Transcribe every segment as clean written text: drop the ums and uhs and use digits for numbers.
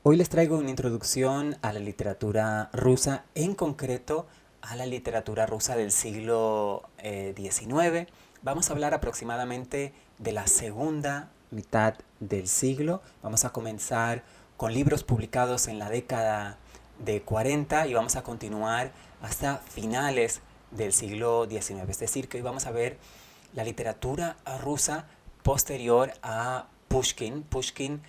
Hoy les traigo una introducción a la literatura rusa, en concreto a la literatura rusa del siglo XIX. Vamos a hablar aproximadamente de la segunda mitad del siglo. Vamos a comenzar con libros publicados en la década de 40 y vamos a continuar hasta finales del siglo XIX. Es decir, que hoy vamos a ver la literatura rusa posterior a Pushkin. Pushkin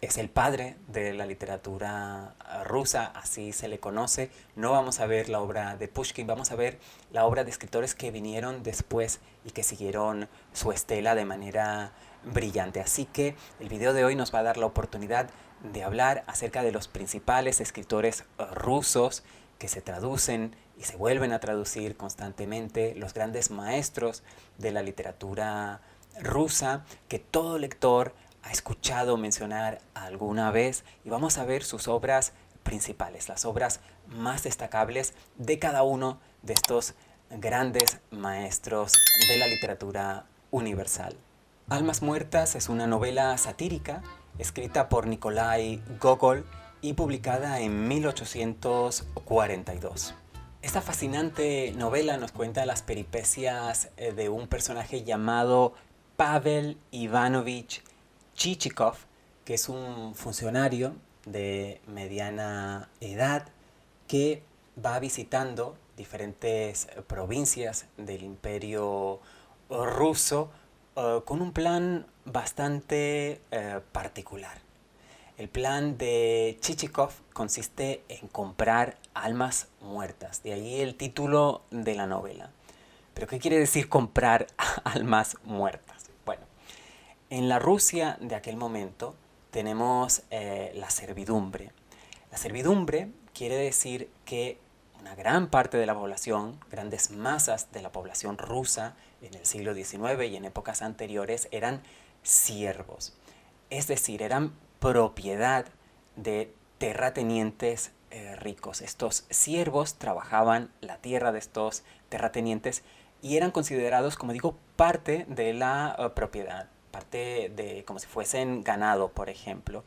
es el padre de la literatura rusa, así se le conoce. No vamos a ver la obra de Pushkin, vamos a ver la obra de escritores que vinieron después y que siguieron su estela de manera brillante. Así que el video de hoy nos va a dar la oportunidad de hablar acerca de los principales escritores rusos que se traducen y se vuelven a traducir constantemente, los grandes maestros de la literatura rusa que todo lector ha escuchado mencionar alguna vez, y vamos a ver sus obras principales, las obras más destacables de cada uno de estos grandes maestros de la literatura universal. Almas Muertas es una novela satírica escrita por Nikolai Gogol y publicada en 1842. Esta fascinante novela nos cuenta las peripecias de un personaje llamado Pavel Ivanovich Chichikov, que es un funcionario de mediana edad que va visitando diferentes provincias del imperio ruso con un plan bastante particular. El plan de Chichikov consiste en comprar almas muertas, de ahí el título de la novela. ¿Pero qué quiere decir comprar almas muertas? Bueno, en la Rusia de aquel momento tenemos la servidumbre. La servidumbre quiere decir que una gran parte de la población, grandes masas de la población rusa en el siglo XIX y en épocas anteriores eran siervos. Es decir, eran propiedad de terratenientes ricos. Estos siervos trabajaban la tierra de estos terratenientes y eran considerados, como digo, parte de la propiedad, parte de como si fuesen ganado, por ejemplo.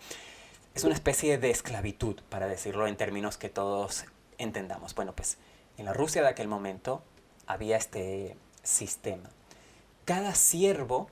Es una especie de esclavitud, para decirlo en términos que todos entendamos. Bueno, pues en la Rusia de aquel momento había este sistema. Cada siervo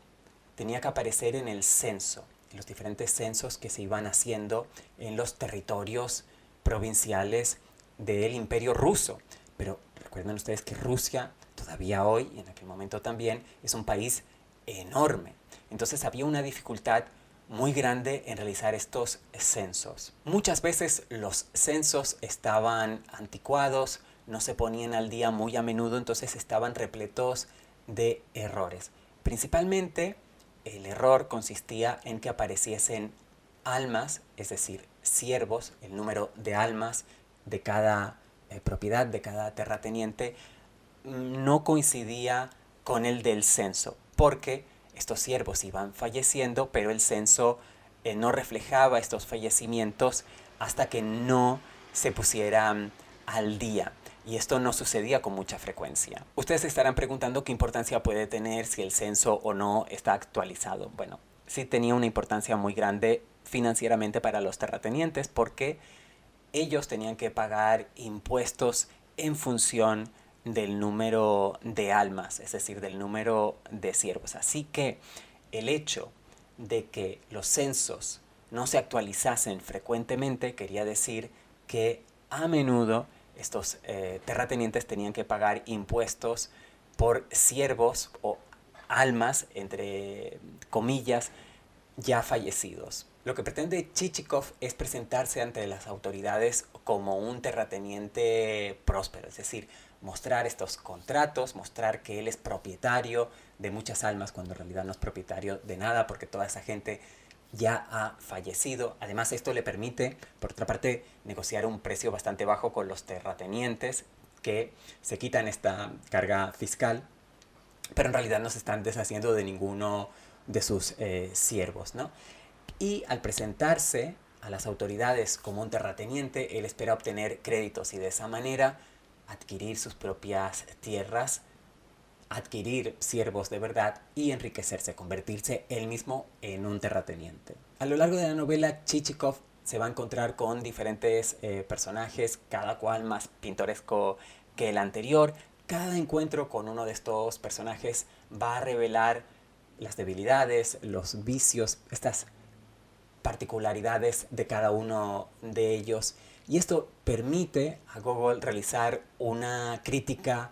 tenía que aparecer en el censo, en los diferentes censos que se iban haciendo en los territorios provinciales del Imperio Ruso. Pero recuerden ustedes que Rusia todavía hoy, y en aquel momento también, es un país enorme. Entonces había una dificultad muy grande en realizar estos censos. Muchas veces los censos estaban anticuados, no se ponían al día muy a menudo, entonces estaban repletos de errores. Principalmente el error consistía en que apareciesen almas, es decir, siervos, el número de almas de cada propiedad, de cada terrateniente, no coincidía con el del censo, porque estos siervos iban falleciendo, pero el censo no reflejaba estos fallecimientos hasta que no se pusieran al día. Y esto no sucedía con mucha frecuencia. Ustedes se estarán preguntando qué importancia puede tener si el censo o no está actualizado. Bueno, sí tenía una importancia muy grande financieramente para los terratenientes porque ellos tenían que pagar impuestos en función del número de almas, es decir, del número de siervos. Así que el hecho de que los censos no se actualizasen frecuentemente quería decir que a menudo estos terratenientes tenían que pagar impuestos por siervos o almas, entre comillas, ya fallecidos. Lo que pretende Chichikov es presentarse ante las autoridades como un terrateniente próspero, es decir, mostrar estos contratos, mostrar que él es propietario de muchas almas cuando en realidad no es propietario de nada porque toda esa gente ya ha fallecido. Además, esto le permite, por otra parte, negociar un precio bastante bajo con los terratenientes que se quitan esta carga fiscal, pero en realidad no se están deshaciendo de ninguno de sus siervos, ¿no? Y al presentarse a las autoridades como un terrateniente, él espera obtener créditos y de esa manera adquirir sus propias tierras, adquirir siervos de verdad y enriquecerse, convertirse él mismo en un terrateniente. A lo largo de la novela, Chichikov se va a encontrar con diferentes personajes, cada cual más pintoresco que el anterior. Cada encuentro con uno de estos personajes va a revelar las debilidades, los vicios, estas particularidades de cada uno de ellos. Y esto permite a Gogol realizar una crítica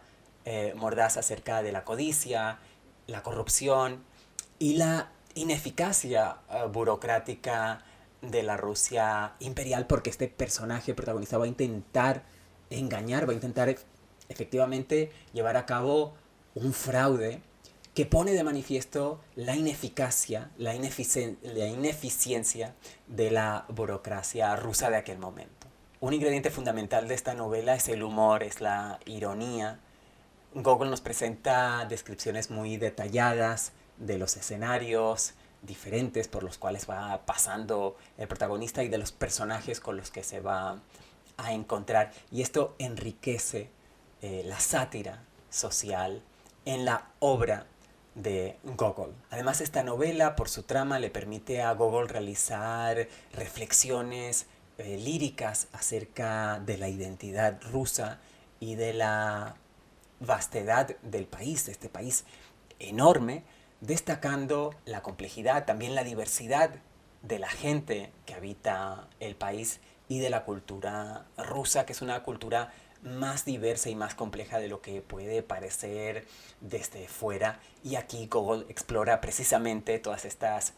mordaz acerca de la codicia, la corrupción y la ineficacia burocrática de la Rusia imperial, porque este personaje protagonista va a intentar engañar, va a intentar efectivamente llevar a cabo un fraude que pone de manifiesto la ineficacia, la ineficiencia de la burocracia rusa de aquel momento. Un ingrediente fundamental de esta novela es el humor, es la ironía. Gogol nos presenta descripciones muy detalladas de los escenarios diferentes por los cuales va pasando el protagonista y de los personajes con los que se va a encontrar. Y esto enriquece la sátira social en la obra de Gogol. Además, esta novela, por su trama, le permite a Gogol realizar reflexiones líricas acerca de la identidad rusa y de la vastedad del país, de este país enorme, destacando la complejidad, también la diversidad de la gente que habita el país y de la cultura rusa, que es una cultura más diversa y más compleja de lo que puede parecer desde fuera. Y aquí Gogol explora precisamente todas estas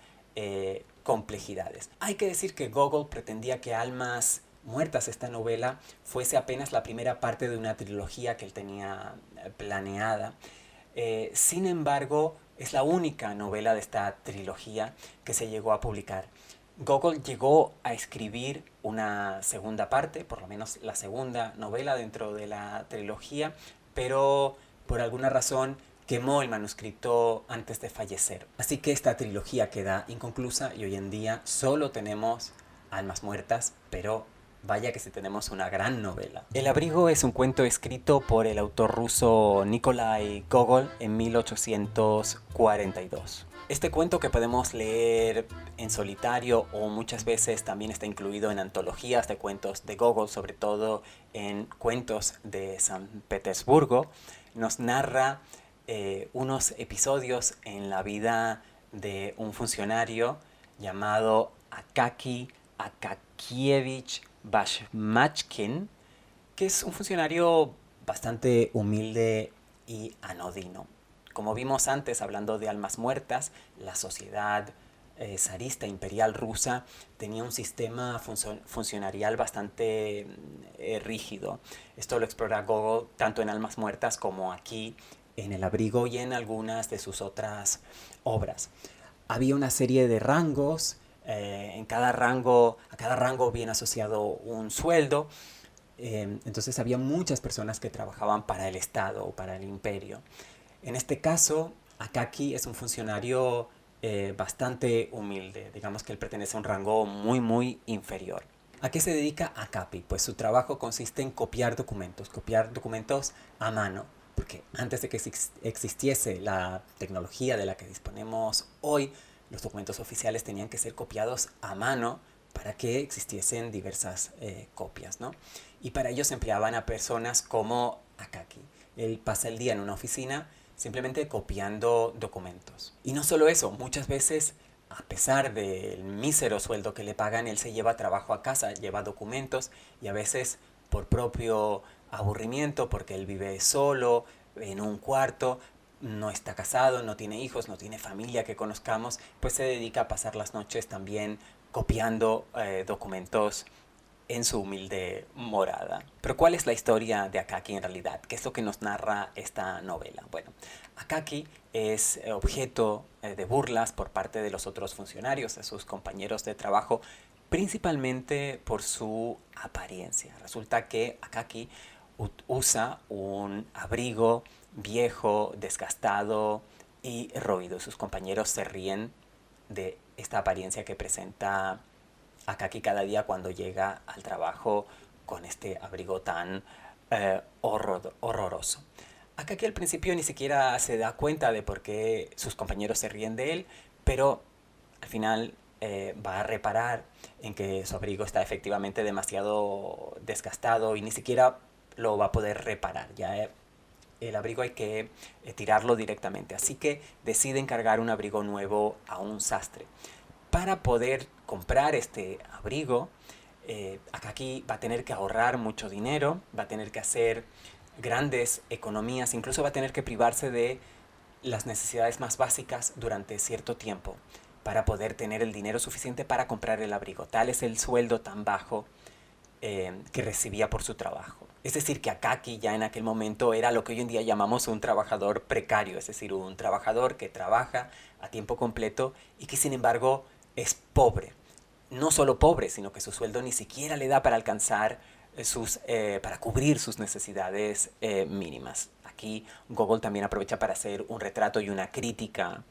complejidades. Hay que decir que Gogol pretendía que Almas Muertas, esta novela, fuese apenas la primera parte de una trilogía que él tenía planeada. Sin embargo, es la única novela de esta trilogía que se llegó a publicar. Gogol llegó a escribir una segunda parte, por lo menos la segunda novela dentro de la trilogía, pero por alguna razón quemó el manuscrito antes de fallecer. Así que esta trilogía queda inconclusa y hoy en día solo tenemos Almas Muertas, pero vaya que sí tenemos una gran novela. El abrigo es un cuento escrito por el autor ruso Nikolai Gogol en 1842. Este cuento, que podemos leer en solitario o muchas veces también está incluido en antologías de cuentos de Gogol, sobre todo en Cuentos de San Petersburgo, nos narra unos episodios en la vida de un funcionario llamado Akaki Akakievich Bashmachkin, que es un funcionario bastante humilde y anodino. Como vimos antes, hablando de Almas Muertas, la sociedad zarista imperial rusa tenía un sistema funcionarial bastante rígido. Esto lo explora Gogol tanto en Almas Muertas como aquí en El abrigo y en algunas de sus otras obras. Había una serie de rangos, a cada rango viene asociado un sueldo. Entonces había muchas personas que trabajaban para el Estado o para el imperio. En este caso, Akaki es un funcionario bastante humilde. Digamos que él pertenece a un rango muy inferior. ¿A qué se dedica Akaki? Pues su trabajo consiste en copiar documentos a mano. Porque antes de que existiese la tecnología de la que disponemos hoy, los documentos oficiales tenían que ser copiados a mano para que existiesen diversas copias, ¿no? Y para ello se empleaban a personas como Akaki. Él pasa el día en una oficina simplemente copiando documentos. Y no solo eso, muchas veces, a pesar del mísero sueldo que le pagan, él se lleva trabajo a casa, lleva documentos y a veces por propio aburrimiento, porque él vive solo, en un cuarto, no está casado, no tiene hijos, no tiene familia que conozcamos, pues se dedica a pasar las noches también copiando documentos en su humilde morada. Pero ¿cuál es la historia de Akaki en realidad? ¿Qué es lo que nos narra esta novela? Bueno, Akaki es objeto de burlas por parte de los otros funcionarios, de sus compañeros de trabajo, principalmente por su apariencia. Resulta que Akaki usa un abrigo viejo, desgastado y roído. Sus compañeros se ríen de esta apariencia que presenta Akaki cada día cuando llega al trabajo con este abrigo tan horroroso. Akaki al principio ni siquiera se da cuenta de por qué sus compañeros se ríen de él, pero al final va a reparar en que su abrigo está efectivamente demasiado desgastado y ni siquiera lo va a poder reparar. Ya el abrigo hay que tirarlo directamente. Así que decide encargar un abrigo nuevo a un sastre. Para poder comprar este abrigo, Akaki va a tener que ahorrar mucho dinero, va a tener que hacer grandes economías, incluso va a tener que privarse de las necesidades más básicas durante cierto tiempo para poder tener el dinero suficiente para comprar el abrigo. Tal es el sueldo tan bajo que recibía por su trabajo. Es decir, que Akaki ya en aquel momento era lo que hoy en día llamamos un trabajador precario, es decir, un trabajador que trabaja a tiempo completo y que sin embargo es pobre. No solo pobre, sino que su sueldo ni siquiera le da para alcanzar para cubrir sus necesidades mínimas. Aquí Gogol también aprovecha para hacer un retrato y una crítica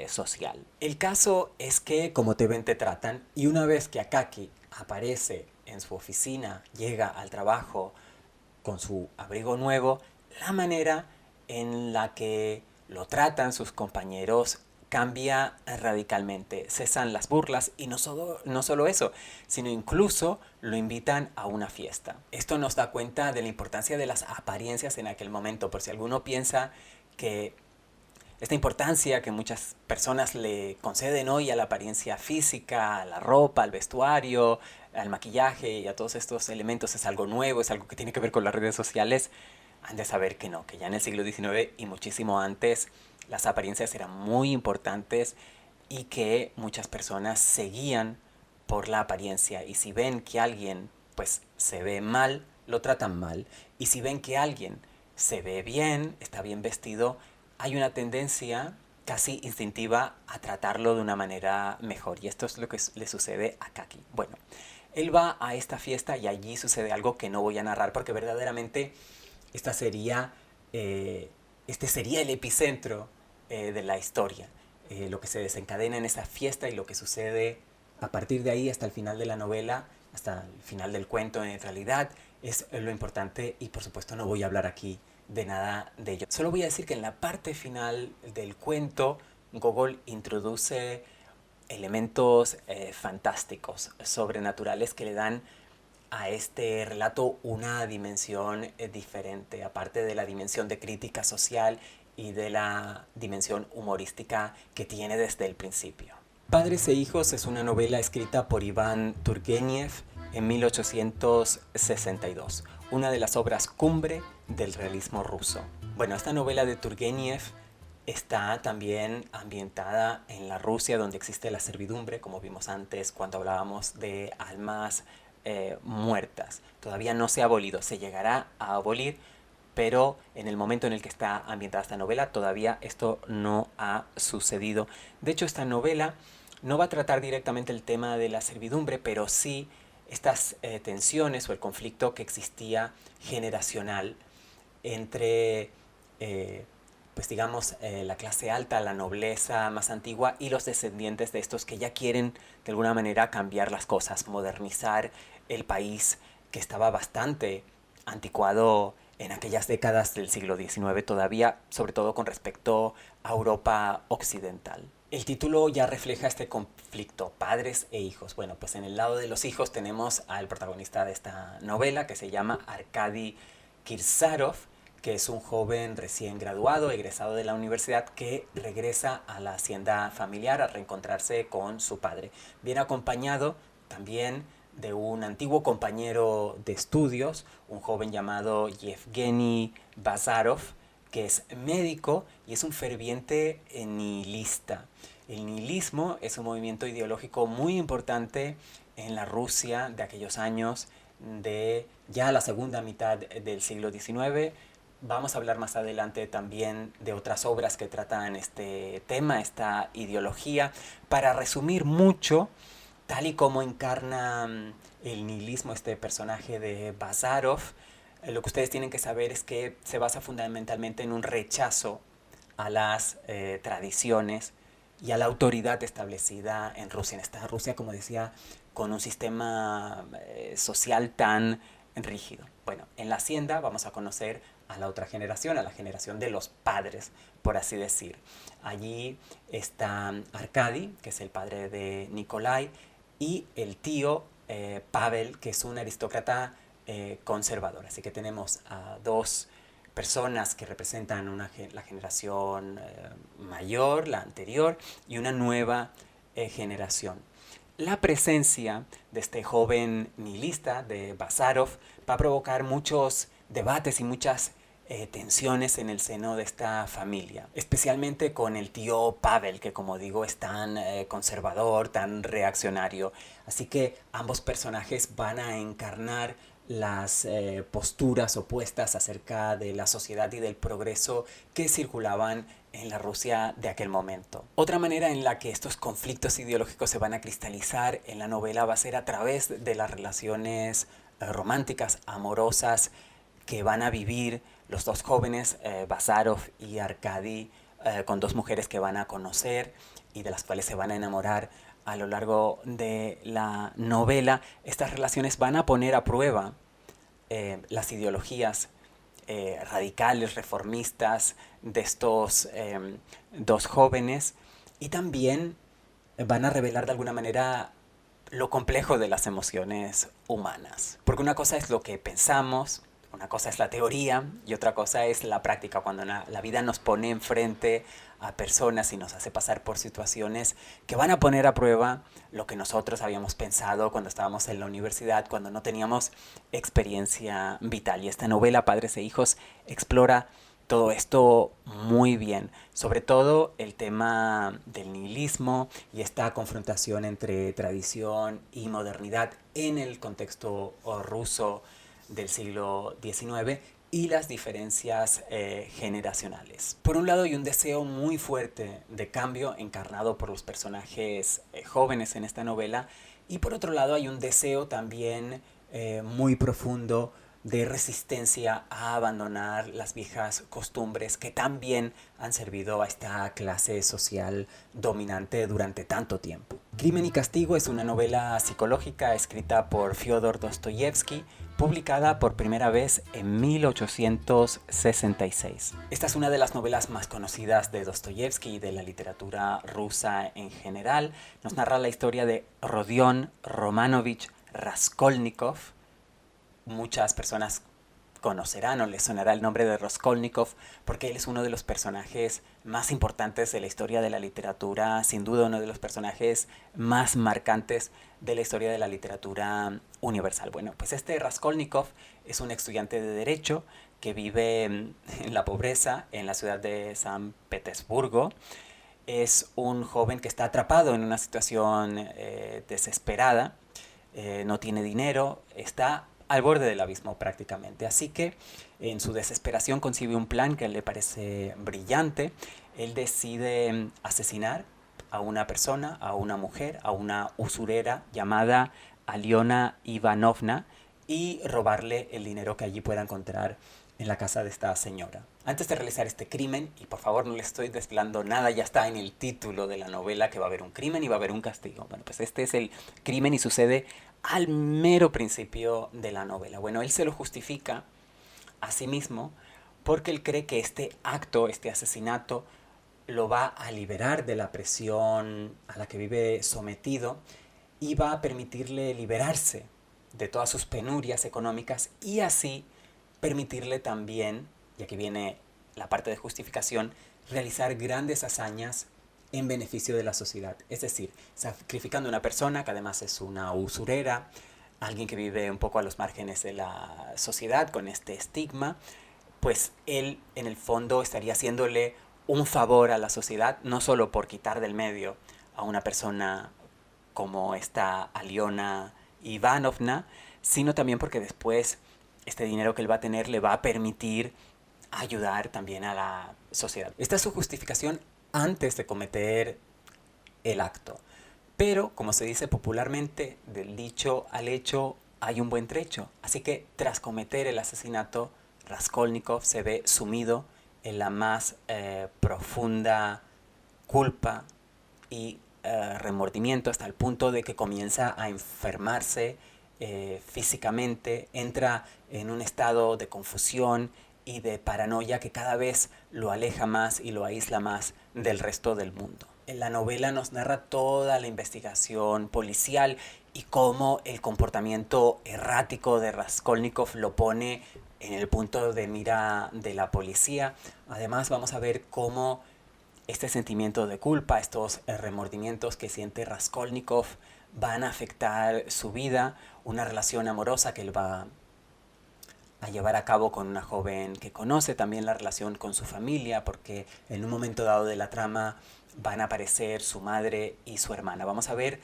social. El caso es que como te ven te tratan, y una vez que Akaki aparece en su oficina, llega al trabajo con su abrigo nuevo, la manera en la que lo tratan sus compañeros cambia radicalmente. Cesan las burlas y no solo eso, sino incluso lo invitan a una fiesta. Esto nos da cuenta de la importancia de las apariencias en aquel momento, por si alguno piensa que esta importancia que muchas personas le conceden hoy a la apariencia física, a la ropa, al vestuario, al maquillaje y a todos estos elementos es algo nuevo, es algo que tiene que ver con las redes sociales, han de saber que no, que ya en el siglo XIX y muchísimo antes las apariencias eran muy importantes y que muchas personas seguían por la apariencia, y si ven que alguien pues se ve mal, lo tratan mal, y si ven que alguien se ve bien, está bien vestido, hay una tendencia casi instintiva a tratarlo de una manera mejor, y esto es lo que le sucede a Akaki. Bueno, él va a esta fiesta y allí sucede algo que no voy a narrar porque verdaderamente esta sería, este sería el epicentro de la historia. Lo que se desencadena en esa fiesta y lo que sucede a partir de ahí hasta el final de la novela, hasta el final del cuento en realidad, es lo importante, y por supuesto no voy a hablar aquí de nada de ello. Solo voy a decir que en la parte final del cuento Gogol introduce elementos fantásticos, sobrenaturales, que le dan a este relato una dimensión diferente, aparte de la dimensión de crítica social y de la dimensión humorística que tiene desde el principio. Padres e hijos es una novela escrita por Iván Turgeniev en 1862, una de las obras cumbre del realismo ruso. Bueno, esta novela de Turgeniev está también ambientada en la Rusia donde existe la servidumbre, como vimos antes cuando hablábamos de almas muertas. Todavía no se ha abolido, se llegará a abolir, pero en el momento en el que está ambientada esta novela todavía esto no ha sucedido. De hecho, esta novela no va a tratar directamente el tema de la servidumbre, pero sí estas tensiones o el conflicto que existía generacional entre pues digamos, la clase alta, la nobleza más antigua y los descendientes de estos que ya quieren de alguna manera cambiar las cosas, modernizar el país que estaba bastante anticuado en aquellas décadas del siglo XIX todavía, sobre todo con respecto a Europa occidental. El título ya refleja este conflicto, padres e hijos. Bueno, pues en el lado de los hijos tenemos al protagonista de esta novela, que se llama Arkady Kirsarov, que es un joven recién graduado, egresado de la universidad, que regresa a la hacienda familiar a reencontrarse con su padre. Viene acompañado también de un antiguo compañero de estudios, un joven llamado Yevgeny Bazarov, que es médico y es un ferviente nihilista. El nihilismo es un movimiento ideológico muy importante en la Rusia de aquellos años, de ya la segunda mitad del siglo XIX. Vamos a hablar más adelante también de otras obras que tratan este tema, esta ideología. Para resumir mucho, tal y como encarna el nihilismo este personaje de Bazarov, lo que ustedes tienen que saber es que se basa fundamentalmente en un rechazo a las tradiciones y a la autoridad establecida en Rusia. En esta Rusia, como decía, con un sistema social tan rígido. Bueno, en la hacienda vamos a conocer a la otra generación, a la generación de los padres, por así decir. Allí está Arkady, que es el padre de Nikolai, y el tío Pavel, que es un aristócrata conservador. Así que tenemos a dos personas que representan la generación mayor, la anterior, y una nueva generación. La presencia de este joven nihilista, de Bazarov, va a provocar muchos debates y muchas tensiones en el seno de esta familia, especialmente con el tío Pavel, que como digo es tan conservador, tan reaccionario. Así que ambos personajes van a encarnar las posturas opuestas acerca de la sociedad y del progreso que circulaban en la Rusia de aquel momento. Otra manera en la que estos conflictos ideológicos se van a cristalizar en la novela va a ser a través de las relaciones románticas, amorosas, que van a vivir los dos jóvenes, Bazarov y Arkady, con dos mujeres que van a conocer y de las cuales se van a enamorar a lo largo de la novela. Estas relaciones van a poner a prueba las ideologías radicales, reformistas de estos dos jóvenes, y también van a revelar de alguna manera lo complejo de las emociones humanas. Porque una cosa es lo que pensamos, una cosa es la teoría y otra cosa es la práctica, cuando la vida nos pone enfrente a personas y nos hace pasar por situaciones que van a poner a prueba lo que nosotros habíamos pensado cuando estábamos en la universidad, cuando no teníamos experiencia vital. Y esta novela, Padres e Hijos, explora todo esto muy bien, sobre todo el tema del nihilismo y esta confrontación entre tradición y modernidad en el contexto ruso del siglo XIX y las diferencias generacionales. Por un lado hay un deseo muy fuerte de cambio encarnado por los personajes jóvenes en esta novela, y por otro lado hay un deseo también muy profundo de resistencia a abandonar las viejas costumbres que tan bien han servido a esta clase social dominante durante tanto tiempo. Crimen y Castigo es una novela psicológica escrita por Fyodor Dostoyevsky, publicada por primera vez en 1866. Esta es una de las novelas más conocidas de Dostoyevsky y de la literatura rusa en general. Nos narra la historia de Rodion Romanovich Raskolnikov. Muchas personas conocerán o les sonará el nombre de Raskolnikov porque él es uno de los personajes más importantes de la historia de la literatura, sin duda uno de los personajes más marcantes de la historia de la literatura universal. Bueno, pues este Raskolnikov es un estudiante de Derecho que vive en la pobreza en la ciudad de San Petersburgo. Es un joven que está atrapado en una situación desesperada, no tiene dinero, está al borde del abismo prácticamente. Así que en su desesperación concibe un plan que le parece brillante. Él decide asesinar a una persona, a una mujer, a una usurera llamada Aliona Ivanovna, y robarle el dinero que allí pueda encontrar en la casa de esta señora. Antes de realizar este crimen, y por favor no le estoy desvelando nada, ya está en el título de la novela que va a haber un crimen y va a haber un castigo. Bueno, pues este es el crimen y sucede al mero principio de la novela. Bueno, él se lo justifica a sí mismo porque él cree que este acto, este asesinato, lo va a liberar de la presión a la que vive sometido y va a permitirle liberarse de todas sus penurias económicas y así permitirle también, y aquí viene la parte de justificación, realizar grandes hazañas en beneficio de la sociedad. Es decir, sacrificando a una persona que además es una usurera, alguien que vive un poco a los márgenes de la sociedad con este estigma, pues él en el fondo estaría haciéndole un favor a la sociedad, no solo por quitar del medio a una persona como esta Aliona Ivanovna, sino también porque después este dinero que él va a tener le va a permitir ayudar también a la sociedad. Esta es su justificación antes de cometer el acto. Pero, como se dice popularmente, del dicho al hecho hay un buen trecho. Así que, tras cometer el asesinato, Raskolnikov se ve sumido en la más profunda culpa y remordimiento, hasta el punto de que comienza a enfermarse físicamente, entra en un estado de confusión y de paranoia que cada vez lo aleja más y lo aísla más del resto del mundo. En la novela nos narra toda la investigación policial y cómo el comportamiento errático de Raskolnikov lo pone en el punto de mira de la policía. Además vamos a ver cómo este sentimiento de culpa, estos remordimientos que siente Raskolnikov van a afectar su vida, una relación amorosa que él va a llevar a cabo con una joven que conoce, también la relación con su familia, porque en un momento dado de la trama van a aparecer su madre y su hermana. Vamos a ver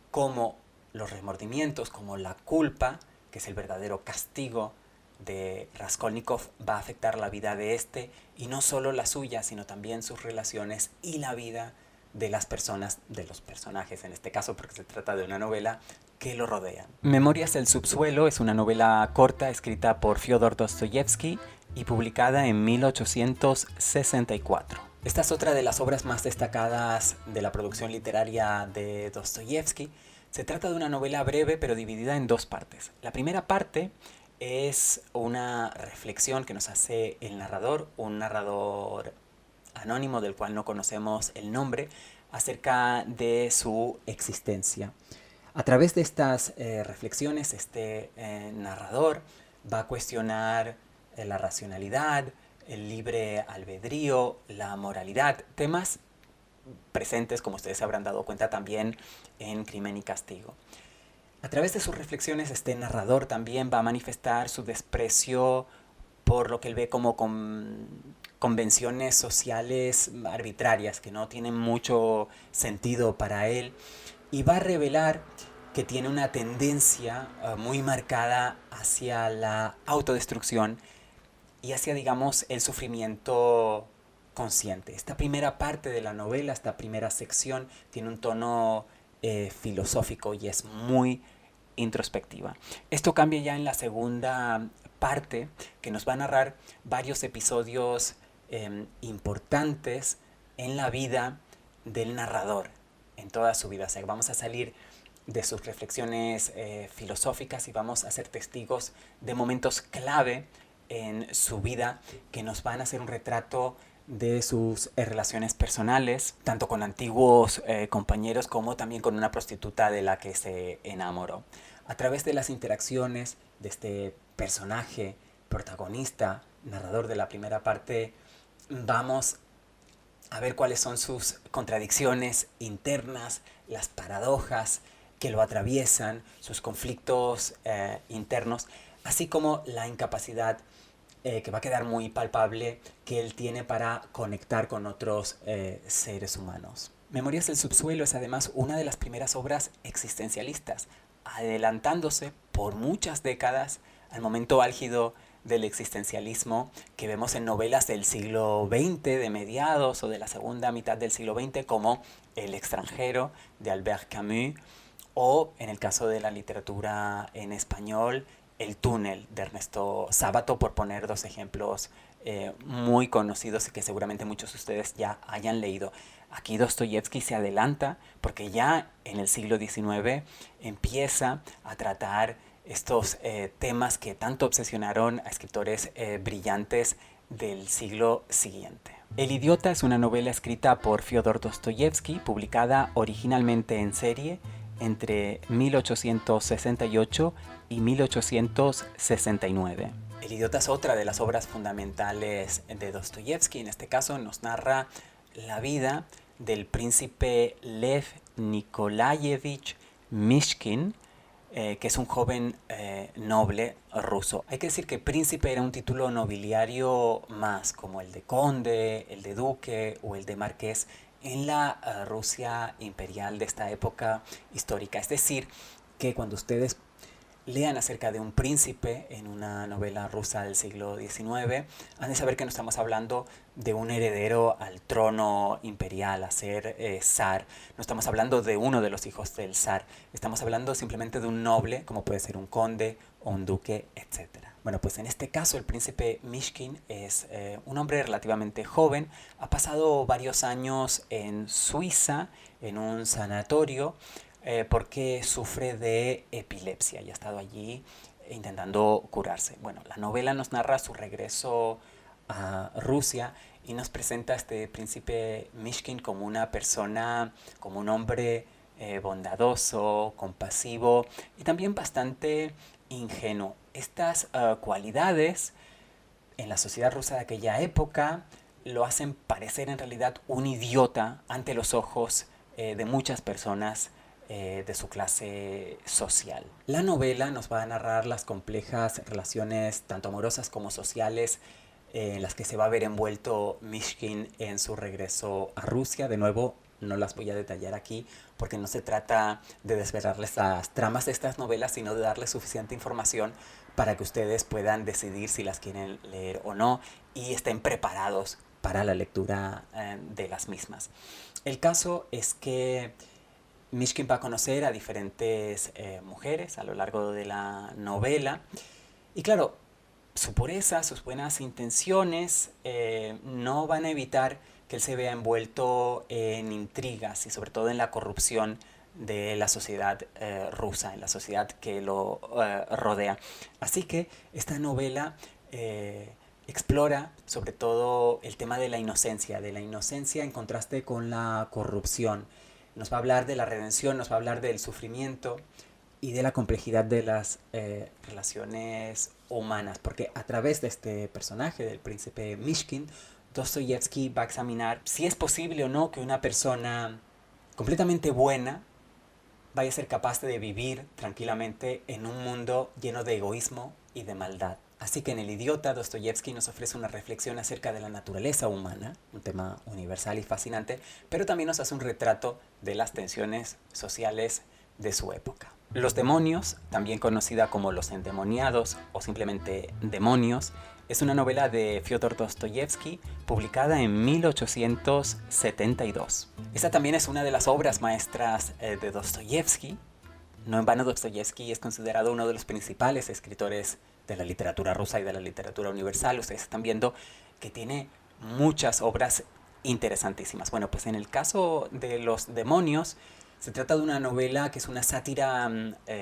cómo los remordimientos, como la culpa, que es el verdadero castigo de Raskolnikov, va a afectar la vida de este, y no solo la suya, sino también sus relaciones y la vida de las personas, de los personajes en este caso, porque se trata de una novela, que lo rodean. Memorias del subsuelo es una novela corta escrita por Fyodor Dostoyevsky y publicada en 1864. Esta es otra de las obras más destacadas de la producción literaria de Dostoyevsky. Se trata de una novela breve pero dividida en dos partes. La primera parte es una reflexión que nos hace el narrador, un narrador anónimo del cual no conocemos el nombre, acerca de su existencia. A través de estas reflexiones, este narrador va a cuestionar la racionalidad, el libre albedrío, la moralidad, temas presentes, como ustedes se habrán dado cuenta, también en Crimen y Castigo. A través de sus reflexiones, este narrador también va a manifestar su desprecio por lo que él ve como convenciones sociales arbitrarias que no tienen mucho sentido para él, y va a revelar que tiene una tendencia muy marcada hacia la autodestrucción y hacia, digamos, el sufrimiento consciente. Esta primera parte de la novela, esta primera sección, tiene un tono filosófico y es muy introspectiva. Esto cambia ya en la segunda parte, que nos va a narrar varios episodios importantes en la vida del narrador, en toda su vida. O sea, vamos a salir de sus reflexiones filosóficas y vamos a ser testigos de momentos clave en su vida que nos van a hacer un retrato de sus relaciones personales, tanto con antiguos compañeros como también con una prostituta de la que se enamoró. A través de las interacciones de este personaje protagonista, narrador de la primera parte, vamos a ver cuáles son sus contradicciones internas, las paradojas que lo atraviesan, sus conflictos internos, así como la incapacidad que va a quedar muy palpable que él tiene para conectar con otros seres humanos. Memorias del subsuelo es además una de las primeras obras existencialistas, adelantándose por muchas décadas al momento álgido del existencialismo que vemos en novelas del siglo XX, de mediados o de la segunda mitad del siglo XX, como El extranjero, de Albert Camus, o en el caso de la literatura en español, El túnel, de Ernesto Sábato, por poner dos ejemplos muy conocidos y que seguramente muchos de ustedes ya hayan leído. Aquí Dostoyevsky se adelanta porque ya en el siglo XIX empieza a tratar estos temas que tanto obsesionaron a escritores brillantes del siglo siguiente. El idiota es una novela escrita por Fyodor Dostoyevsky, publicada originalmente en serie entre 1868 y 1869. El idiota es otra de las obras fundamentales de Dostoyevsky. En este caso nos narra la vida del príncipe Lev Nikolayevich Mishkin, que es un joven noble ruso. Hay que decir que príncipe era un título nobiliario más, como el de conde, el de duque o el de marqués en la Rusia imperial de esta época histórica. Es decir, que cuando ustedes lean acerca de un príncipe en una novela rusa del siglo XIX, han de saber que no estamos hablando de un heredero al trono imperial, a ser zar. No estamos hablando de uno de los hijos del zar. Estamos hablando simplemente de un noble, como puede ser un conde o un duque, etc. Bueno, pues en este caso el príncipe Mishkin es un hombre relativamente joven. Ha pasado varios años en Suiza, en un sanatorio, porque sufre de epilepsia y ha estado allí intentando curarse. Bueno, la novela nos narra su regreso a Rusia y nos presenta a este príncipe Mishkin como una persona, como un hombre bondadoso, compasivo y también bastante ingenuo. Estas cualidades en la sociedad rusa de aquella época lo hacen parecer en realidad un idiota ante los ojos de muchas personas de su clase social. La novela nos va a narrar las complejas relaciones tanto amorosas como sociales en las que se va a ver envuelto Mishkin en su regreso a Rusia. De nuevo, no las voy a detallar aquí porque no se trata de desvelarles las tramas de estas novelas, sino de darles suficiente información para que ustedes puedan decidir si las quieren leer o no y estén preparados para la lectura de las mismas. El caso es que Mishkin va a conocer a diferentes mujeres a lo largo de la novela y claro, su pureza, sus buenas intenciones no van a evitar que él se vea envuelto en intrigas y sobre todo en la corrupción de la sociedad rusa, en la sociedad que lo rodea. Así que esta novela explora sobre todo el tema de la inocencia en contraste con la corrupción. Nos va a hablar de la redención, nos va a hablar del sufrimiento y de la complejidad de las relaciones humanas, porque a través de este personaje, del príncipe Mishkin, Dostoyevsky va a examinar si es posible o no que una persona completamente buena vaya a ser capaz de vivir tranquilamente en un mundo lleno de egoísmo y de maldad. Así que en El idiota, Dostoyevsky nos ofrece una reflexión acerca de la naturaleza humana, un tema universal y fascinante, pero también nos hace un retrato de las tensiones sociales de su época. Los demonios, también conocida como Los endemoniados o simplemente Demonios, es una novela de Fyodor Dostoyevsky publicada en 1872. Esta también es una de las obras maestras de Dostoyevsky. No en vano Dostoyevsky es considerado uno de los principales escritores de la literatura rusa y de la literatura universal. Ustedes están viendo que tiene muchas obras interesantísimas. Bueno, pues en el caso de Los demonios, se trata de una novela que es una sátira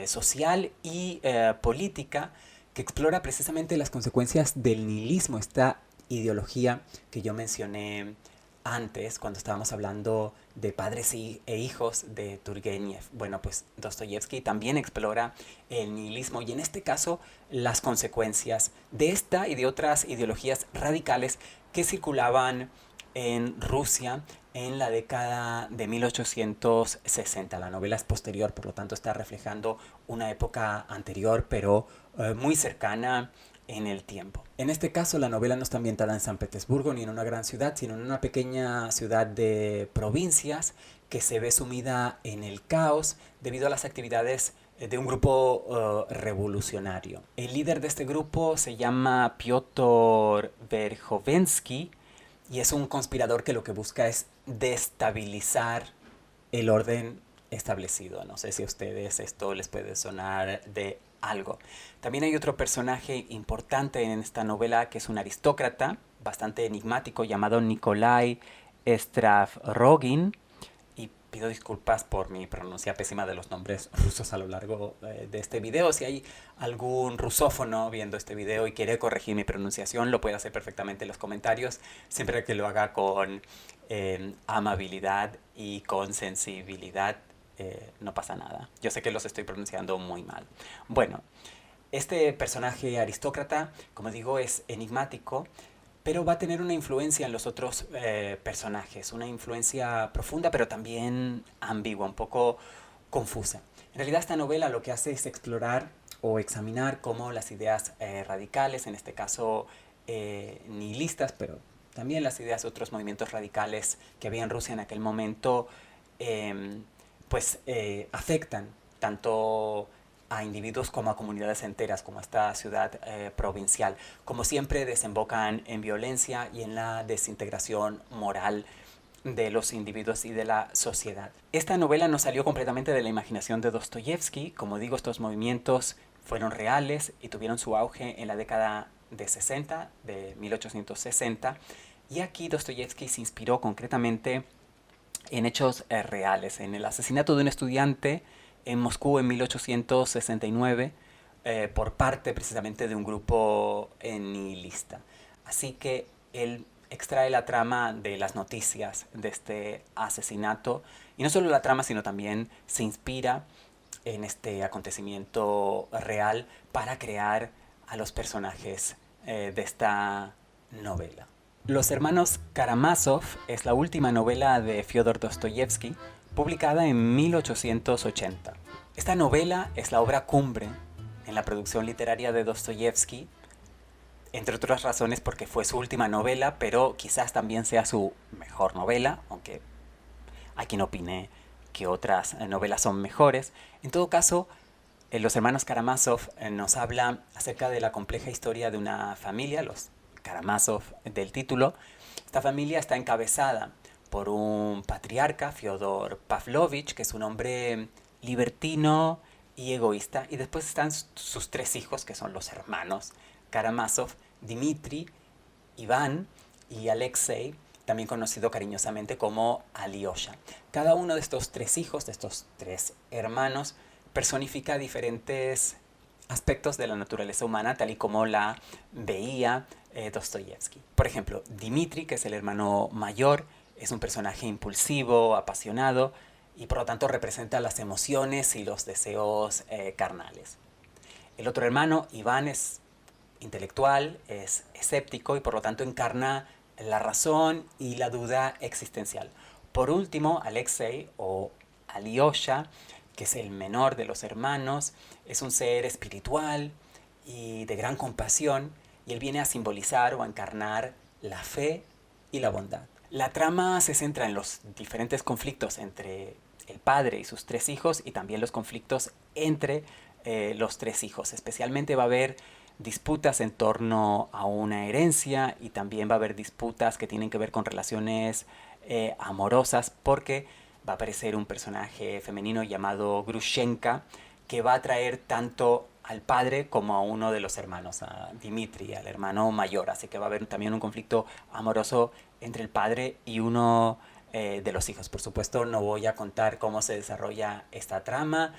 social y política que explora precisamente las consecuencias del nihilismo, esta ideología que yo mencioné antes cuando estábamos hablando de Padres e hijos de Turgenev. Bueno, pues Dostoyevsky también explora el nihilismo y en este caso las consecuencias de esta y de otras ideologías radicales que circulaban en Rusia en la década de 1860. La novela es posterior, por lo tanto está reflejando una época anterior, pero muy cercana en el tiempo. En este caso, la novela no está ambientada en San Petersburgo ni en una gran ciudad, sino en una pequeña ciudad de provincias que se ve sumida en el caos debido a las actividades de un grupo revolucionario. El líder de este grupo se llama Piotr Verjovensky y es un conspirador que lo que busca es destabilizar el orden establecido. No sé si a ustedes esto les puede sonar de algo. También hay otro personaje importante en esta novela que es un aristócrata bastante enigmático llamado Nikolai Stravrogin. Y pido disculpas por mi pronuncia pésima de los nombres rusos a lo largo de este video. Si hay algún rusófono viendo este video y quiere corregir mi pronunciación, lo puede hacer perfectamente en los comentarios, siempre que lo haga con amabilidad y con sensibilidad. No pasa nada. Yo sé que los estoy pronunciando muy mal. Bueno, este personaje aristócrata, como digo, es enigmático, pero va a tener una influencia en los otros personajes, una influencia profunda, pero también ambigua, un poco confusa. En realidad esta novela lo que hace es explorar o examinar cómo las ideas radicales, en este caso nihilistas, pero también las ideas de otros movimientos radicales que había en Rusia en aquel momento, afectan tanto a individuos como a comunidades enteras, como esta ciudad provincial. Como siempre, desembocan en violencia y en la desintegración moral de los individuos y de la sociedad. Esta novela no salió completamente de la imaginación de Dostoyevsky. Como digo, estos movimientos fueron reales y tuvieron su auge en la década de 60, de 1860. Y aquí Dostoyevsky se inspiró concretamente en hechos reales, en el asesinato de un estudiante en Moscú en 1869, por parte precisamente de un grupo nihilista. Así que él extrae la trama de las noticias de este asesinato, y no solo la trama, sino también se inspira en este acontecimiento real para crear a los personajes de esta novela. Los hermanos Karamazov es la última novela de Fyodor Dostoyevsky, publicada en 1880. Esta novela es la obra cumbre en la producción literaria de Dostoyevsky, entre otras razones porque fue su última novela, pero quizás también sea su mejor novela, aunque hay quien opine que otras novelas son mejores. En todo caso, Los hermanos Karamazov nos habla acerca de la compleja historia de una familia, los Karamazov del título. Esta familia está encabezada por un patriarca, Fyodor Pavlovich, que es un hombre libertino y egoísta, y después están sus tres hijos, que son los hermanos Karamazov, Dmitri, Iván y Alexei, también conocido cariñosamente como Alyosha. Cada uno de estos tres hijos, de estos tres hermanos, personifica diferentes aspectos de la naturaleza humana, tal y como la veía Dostoyevsky. Por ejemplo, Dmitri, que es el hermano mayor, es un personaje impulsivo, apasionado, y por lo tanto representa las emociones y los deseos carnales. El otro hermano, Iván, es intelectual, es escéptico y por lo tanto encarna la razón y la duda existencial. Por último, Alexei o Alyosha, que es el menor de los hermanos, es un ser espiritual y de gran compasión, y él viene a simbolizar o a encarnar la fe y la bondad. La trama se centra en los diferentes conflictos entre el padre y sus tres hijos, y también los conflictos entre los tres hijos. Especialmente va a haber disputas en torno a una herencia, y también va a haber disputas que tienen que ver con relaciones amorosas, porque va a aparecer un personaje femenino llamado Grushenka, que va a atraer tanto al padre como a uno de los hermanos, a Dmitri, al hermano mayor. Así que va a haber también un conflicto amoroso entre el padre y uno de los hijos. Por supuesto, no voy a contar cómo se desarrolla esta trama,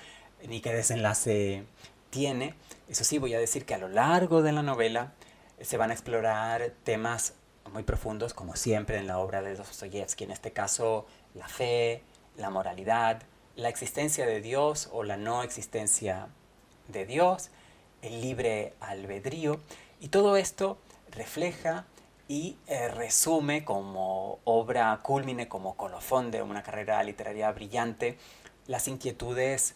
ni qué desenlace tiene. Eso sí, voy a decir que a lo largo de la novela se van a explorar temas muy profundos, como siempre en la obra de Dostoyevsky. En este caso, la fe, la moralidad, la existencia de Dios o la no existencia de Dios, el libre albedrío, y todo esto refleja y resume como obra cúlmine, como colofón de una carrera literaria brillante, las inquietudes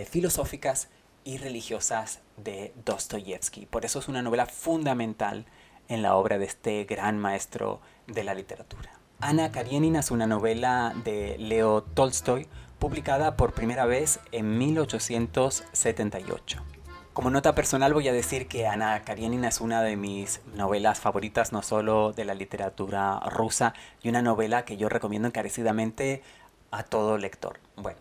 filosóficas y religiosas de Dostoyevsky. Por eso es una novela fundamental en la obra de este gran maestro de la literatura. Ana Karenina es una novela de Leo Tolstoy, publicada por primera vez en 1878. Como nota personal voy a decir que Ana Karenina es una de mis novelas favoritas, no solo de la literatura rusa, y una novela que yo recomiendo encarecidamente a todo lector. Bueno,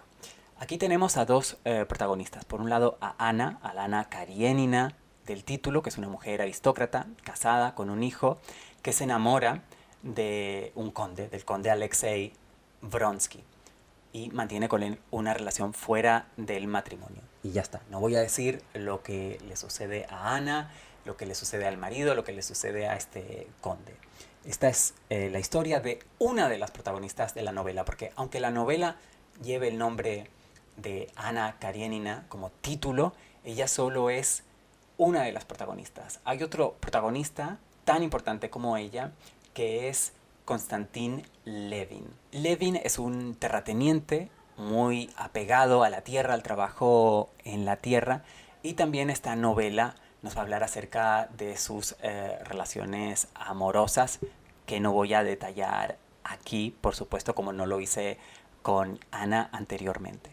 aquí tenemos a dos protagonistas. Por un lado a la Ana Karenina del título, que es una mujer aristócrata, casada con un hijo, que se enamora de un conde, del conde Alexei Vronsky, y mantiene con él una relación fuera del matrimonio. Y ya está. No voy a decir lo que le sucede a Ana, lo que le sucede al marido, lo que le sucede a este conde. Esta es la historia de una de las protagonistas de la novela, porque aunque la novela lleve el nombre de Ana Karenina como título, ella solo es una de las protagonistas. Hay otro protagonista tan importante como ella, que es Konstantin Levin. Levin es un terrateniente muy apegado a la tierra, al trabajo en la tierra, y también esta novela nos va a hablar acerca de sus relaciones amorosas, que no voy a detallar aquí, por supuesto, como no lo hice con Ana anteriormente.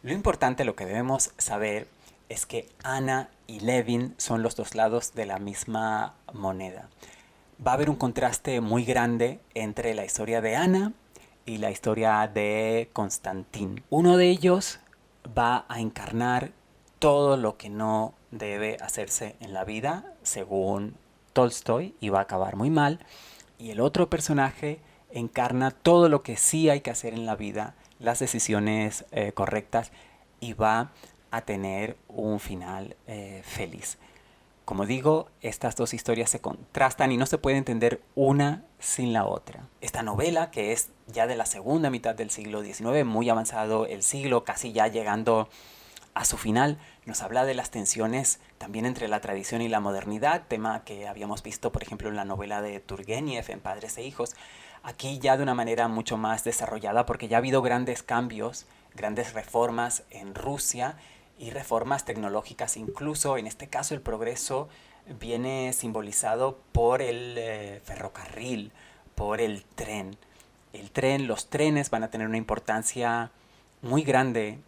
Lo importante, lo que debemos saber, es que Ana y Levin son los dos lados de la misma moneda. Va a haber un contraste muy grande entre la historia de Ana y la historia de Konstantin. Uno de ellos va a encarnar todo lo que no debe hacerse en la vida, según Tolstoy, y va a acabar muy mal. Y el otro personaje encarna todo lo que sí hay que hacer en la vida, las decisiones correctas, y va a tener un final feliz. Como digo, estas dos historias se contrastan y no se puede entender una sin la otra. Esta novela, que es ya de la segunda mitad del siglo XIX, muy avanzado el siglo, casi ya llegando a su final, nos habla de las tensiones también entre la tradición y la modernidad, tema que habíamos visto, por ejemplo, en la novela de Turgenev, en Padres e Hijos. Aquí ya de una manera mucho más desarrollada, porque ya ha habido grandes cambios, grandes reformas en Rusia, y reformas tecnológicas incluso. En este caso el progreso viene simbolizado por el ferrocarril, por el tren. Los trenes van a tener una importancia muy grande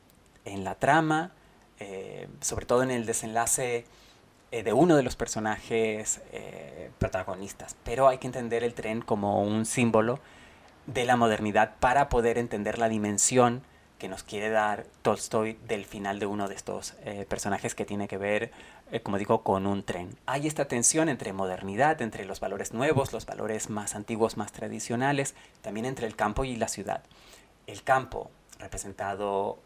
en la trama, sobre todo en el desenlace de uno de los personajes protagonistas. Pero hay que entender el tren como un símbolo de la modernidad para poder entender la dimensión que nos quiere dar Tolstoy del final de uno de estos personajes que tiene que ver, como digo, con un tren. Hay esta tensión entre modernidad, entre los valores nuevos, los valores más antiguos, más tradicionales, también entre el campo y la ciudad. El campo, representado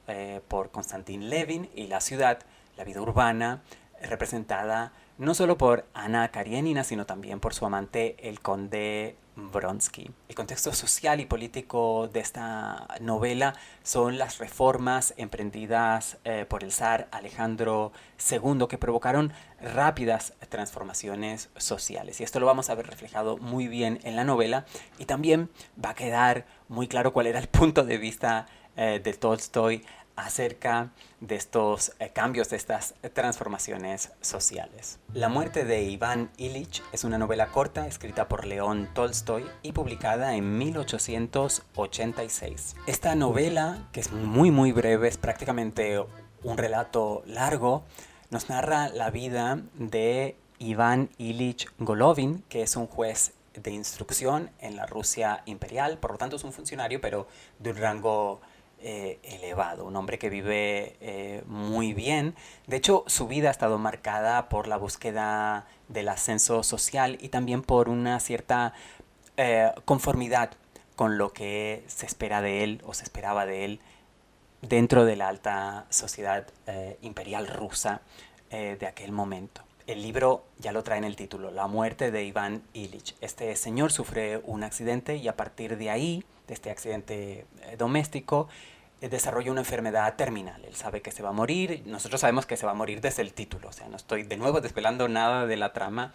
por Konstantin Levin, y la ciudad, la vida urbana, representada no solo por Anna Karenina, sino también por su amante, el conde Vronsky. El contexto social y político de esta novela son las reformas emprendidas por el zar Alejandro II, que provocaron rápidas transformaciones sociales. Y esto lo vamos a ver reflejado muy bien en la novela, y también va a quedar muy claro cuál era el punto de vista de Tolstoy acerca de estos cambios, de estas transformaciones sociales. La muerte de Iván Ilich es una novela corta escrita por León Tolstoy y publicada en 1886. Esta novela, que es muy breve, es prácticamente un relato largo, nos narra la vida de Iván Ilich Golovin, que es un juez de instrucción en la Rusia imperial, por lo tanto es un funcionario, pero de un rango elevado, un hombre que vive muy bien. De hecho, su vida ha estado marcada por la búsqueda del ascenso social y también por una cierta conformidad con lo que se espera de él o se esperaba de él dentro de la alta sociedad imperial rusa de aquel momento. El libro ya lo trae en el título, La muerte de Iván Ilich. Este señor sufre un accidente y a partir de ahí, de este accidente doméstico, desarrolla una enfermedad terminal. Él sabe que se va a morir, nosotros sabemos que se va a morir desde el título, o sea, no estoy de nuevo desvelando nada de la trama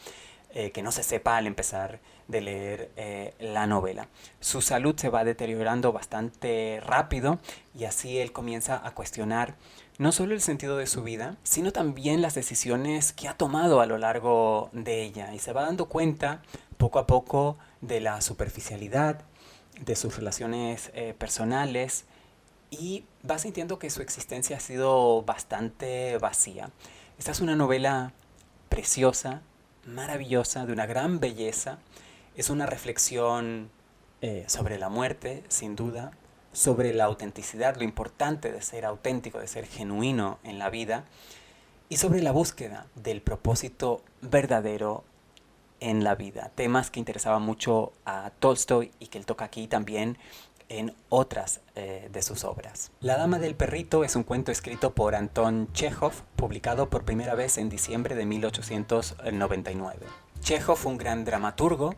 que no se sepa al empezar de leer la novela. Su salud se va deteriorando bastante rápido y así él comienza a cuestionar no solo el sentido de su vida, sino también las decisiones que ha tomado a lo largo de ella, y se va dando cuenta poco a poco de la superficialidad de sus relaciones personales, y va sintiendo que su existencia ha sido bastante vacía. Esta es una novela preciosa, maravillosa, de una gran belleza. Es una reflexión sobre la muerte, sin duda, sobre la autenticidad, lo importante de ser auténtico, de ser genuino en la vida, y sobre la búsqueda del propósito verdadero en la vida. Temas que interesaban mucho a Tolstoy y que él toca aquí también en otras de sus obras. La Dama del Perrito es un cuento escrito por Anton Chejov, publicado por primera vez en diciembre de 1899. Chejov fue un gran dramaturgo.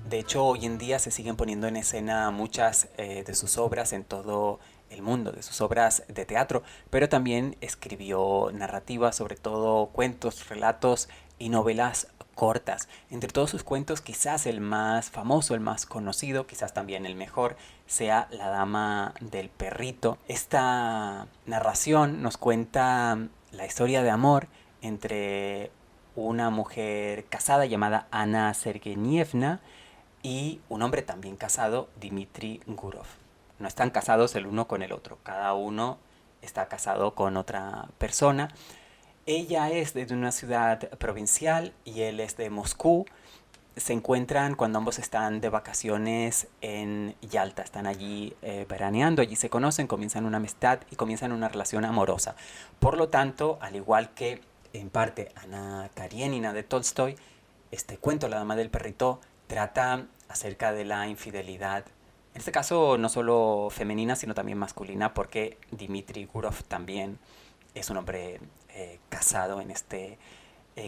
De hecho, hoy en día se siguen poniendo en escena muchas de sus obras en todo el mundo, de sus obras de teatro, pero también escribió narrativas, sobre todo cuentos, relatos y novelas cortas. Entre todos sus cuentos, quizás el más famoso, el más conocido, quizás también el mejor, sea La Dama del Perrito. Esta narración nos cuenta la historia de amor entre una mujer casada llamada Anna Sergeyevna y un hombre también casado, Dmitri Gurov. No están casados el uno con el otro, cada uno está casado con otra persona. Ella es de una ciudad provincial y él es de Moscú. Se encuentran cuando ambos están de vacaciones en Yalta, están allí veraneando, allí se conocen, comienzan una amistad y comienzan una relación amorosa. Por lo tanto, al igual que en parte Anna Karenina de Tolstoy, este cuento, La Dama del Perrito, trata acerca de la infidelidad, en este caso no solo femenina, sino también masculina, porque Dmitri Gurov también es un hombre casado en este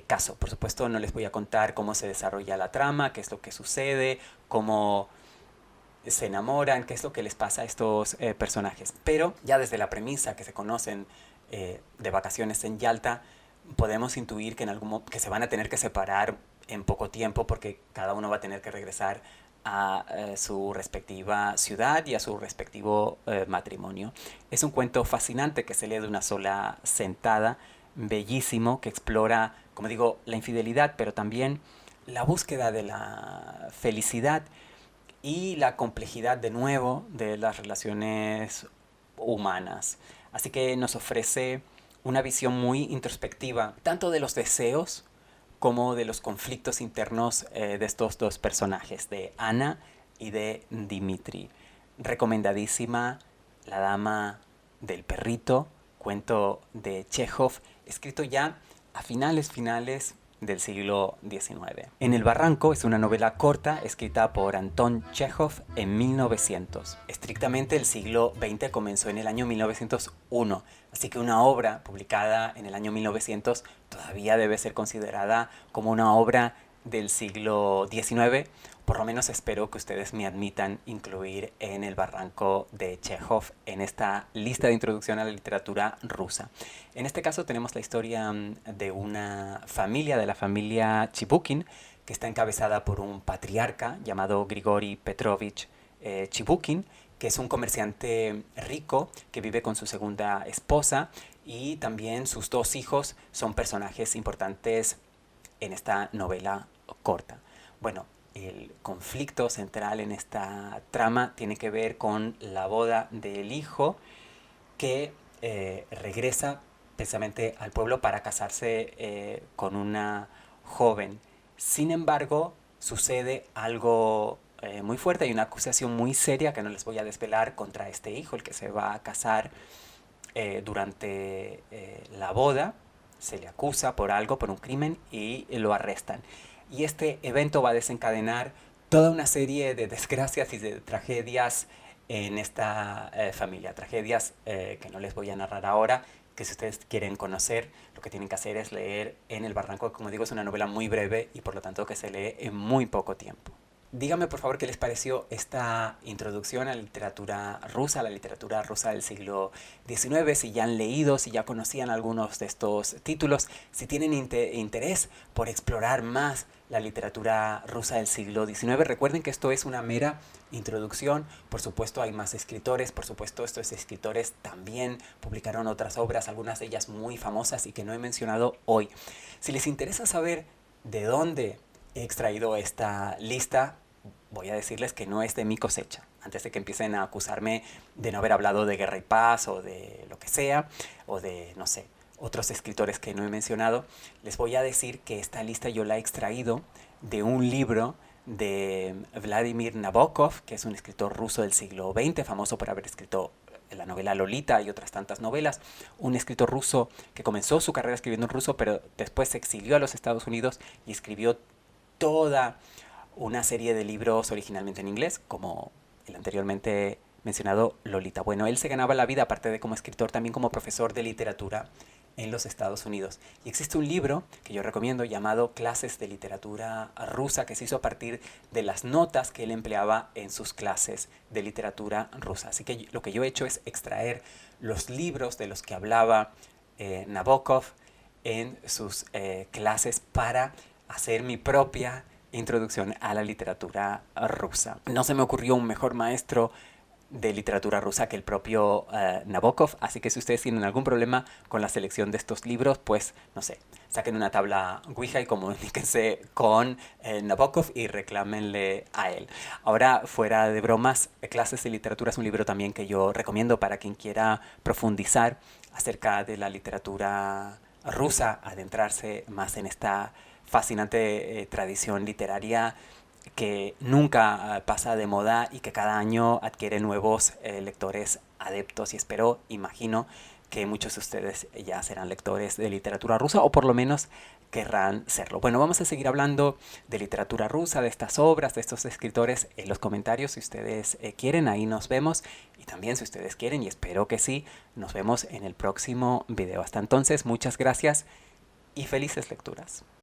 caso. Por supuesto, no les voy a contar cómo se desarrolla la trama, qué es lo que sucede, cómo se enamoran, qué es lo que les pasa a estos personajes. Pero ya desde la premisa que se conocen de vacaciones en Yalta, podemos intuir que, que se van a tener que separar en poco tiempo porque cada uno va a tener que regresar a su respectiva ciudad y a su respectivo matrimonio. Es un cuento fascinante que se lee de una sola sentada, bellísimo, que explora, como digo, la infidelidad, pero también la búsqueda de la felicidad y la complejidad de nuevo de las relaciones humanas. Así que nos ofrece una visión muy introspectiva, tanto de los deseos como de los conflictos internos de estos dos personajes, de Ana y de Dimitri. Recomendadísima La Dama del Perrito, cuento de Chekhov, escrito ya a finales del siglo XIX. En el Barranco es una novela corta escrita por Anton Chekhov en 1900. Estrictamente el siglo XX comenzó en el año 1901, así que una obra publicada en el año 1900 todavía debe ser considerada como una obra del siglo XIX. Por lo menos espero que ustedes me admitan incluir en el Barranco de Chekhov en esta lista de introducción a la literatura rusa. En este caso tenemos la historia de una familia, de la familia Chibukin, que está encabezada por un patriarca llamado Grigori Petrovich Chibukin, que es un comerciante rico que vive con su segunda esposa, y también sus dos hijos son personajes importantes en esta novela corta. Bueno, el conflicto central en esta trama tiene que ver con la boda del hijo que regresa precisamente al pueblo para casarse con una joven. Sin embargo, sucede algo muy fuerte. Hay una acusación muy seria que no les voy a desvelar contra este hijo, el que se va a casar durante la boda. Se le acusa por algo, por un crimen, y lo arrestan. Y este evento va a desencadenar toda una serie de desgracias y de tragedias en esta familia. Tragedias que no les voy a narrar ahora, que si ustedes quieren conocer, lo que tienen que hacer es leer En el Barranco. Como digo, es una novela muy breve y por lo tanto que se lee en muy poco tiempo. Díganme por favor qué les pareció esta introducción a la literatura rusa del siglo XIX, si ya han leído, si ya conocían algunos de estos títulos, si tienen interés por explorar más la literatura rusa del siglo XIX. Recuerden que esto es una mera introducción, por supuesto hay más escritores, por supuesto estos escritores también publicaron otras obras, algunas de ellas muy famosas y que no he mencionado hoy. Si les interesa saber de dónde he extraído esta lista, voy a decirles que no es de mi cosecha, antes de que empiecen a acusarme de no haber hablado de Guerra y Paz o de lo que sea, o de, no sé, otros escritores que no he mencionado. Les voy a decir que esta lista yo la he extraído de un libro de Vladimir Nabokov, que es un escritor ruso del siglo XX, famoso por haber escrito la novela Lolita y otras tantas novelas. Un escritor ruso que comenzó su carrera escribiendo en ruso, pero después se exilió a los Estados Unidos y escribió toda una serie de libros originalmente en inglés, como el anteriormente mencionado Lolita. Bueno, él se ganaba la vida, aparte de como escritor, también como profesor de literatura en los Estados Unidos. Y existe un libro que yo recomiendo llamado Clases de Literatura Rusa, que se hizo a partir de las notas que él empleaba en sus clases de literatura rusa. Así que lo que yo he hecho es extraer los libros de los que hablaba Nabokov en sus clases para hacer mi propia introducción a la literatura rusa. No se me ocurrió un mejor maestro de literatura rusa que el propio Nabokov, así que si ustedes tienen algún problema con la selección de estos libros, pues no sé, saquen una tabla Ouija y comuníquense con Nabokov y reclámenle a él. Ahora, fuera de bromas, Clases de Literatura es un libro también que yo recomiendo para quien quiera profundizar acerca de la literatura rusa, adentrarse más en esta fascinante tradición literaria que nunca pasa de moda y que cada año adquiere nuevos lectores adeptos, y espero, imagino, que muchos de ustedes ya serán lectores de literatura rusa o por lo menos querrán serlo. Bueno, vamos a seguir hablando de literatura rusa, de estas obras, de estos escritores en los comentarios si ustedes quieren, ahí nos vemos. Y también si ustedes quieren, y espero que sí, nos vemos en el próximo video. Hasta entonces, muchas gracias y felices lecturas.